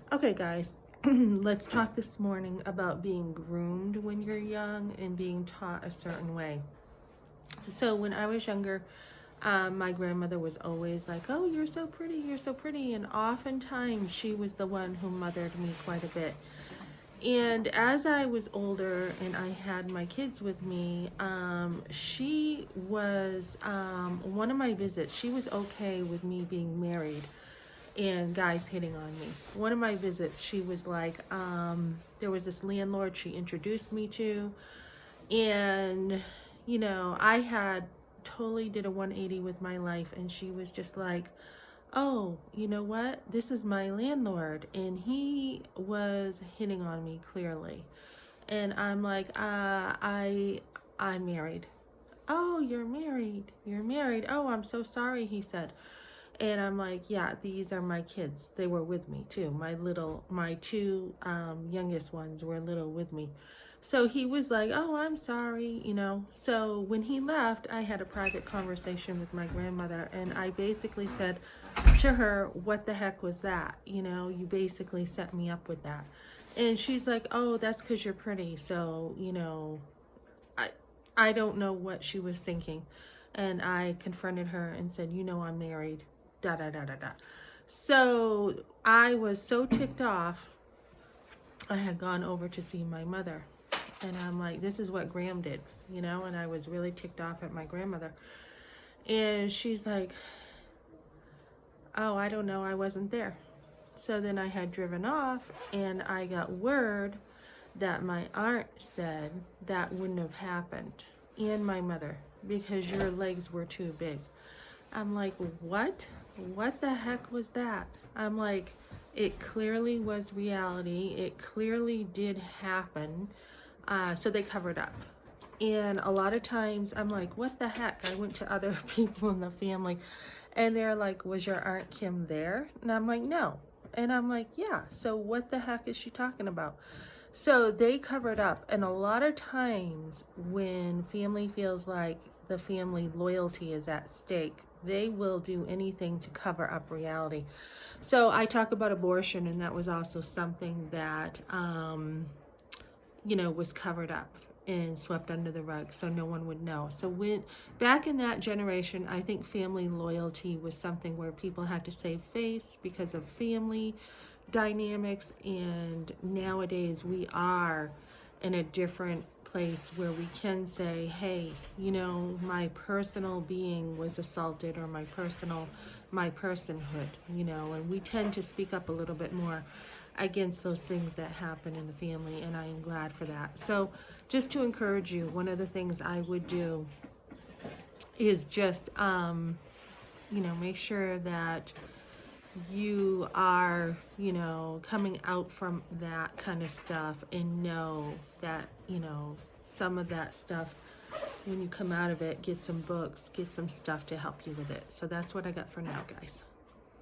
Okay, guys, let's talk this morning about being groomed when you're young and being taught a certain way. So, when I was younger, my grandmother was always like, "Oh, you're so pretty, you're so pretty." And oftentimes, she was the one who mothered me quite a bit. And as I was older and I had my kids with me, she was one of my visits. She was okay with me being married and guys hitting on me. One of my visits, she was like, there was this landlord she introduced me to, and I had totally did a 180 with my life, and she was just like, "Oh, you know what? This is my landlord, and he was hitting on me clearly." And I'm like, I'm married." "Oh, you're married. You're married. Oh, I'm so sorry," he said. And I'm like, "Yeah, these are my kids. They were with me too. My two youngest ones were little with me." So he was like, "Oh, I'm sorry." So when he left, I had a private conversation with my grandmother, and I basically said to her, "What the heck was that? You basically set me up with that." And she's like, "Oh, that's because you're pretty." So, I, I don't know what she was thinking. And I confronted her and said, "I'm married, da da da da da." So I was so ticked off. I had gone over to see my mother, and I'm like, "This is what Graham did," and I was really ticked off at my grandmother. And she's like, "Oh, I don't know, I wasn't there." So then I had driven off, and I got word that my aunt said that wouldn't have happened, and my mother, because your legs were too big. I'm like, "What? What the heck was that?" I'm like, it clearly was reality. It clearly did happen. So they covered up. And a lot of times I'm like, "What the heck?" I went to other people in the family, and they're like, "Was your Aunt Kim there?" And I'm like, "No." And I'm like, "Yeah. So what the heck is she talking about?" So they covered up. And a lot of times when family feels like the family loyalty is at stake, they will do anything to cover up reality. So I talk about abortion, and that was also something that, was covered up and swept under the rug so no one would know. So when back in that generation, I think family loyalty was something where people had to save face because of family dynamics, and nowadays we are in a different place where we can say, "Hey, my personal being was assaulted, or my personhood," and we tend to speak up a little bit more against those things that happen in the family, and I am glad for that. So just to encourage you, one of the things I would do is just make sure that you are, coming out from that kind of stuff, and know that, some of that stuff, when you come out of it, get some books, get some stuff to help you with it. So that's what I got for now, guys.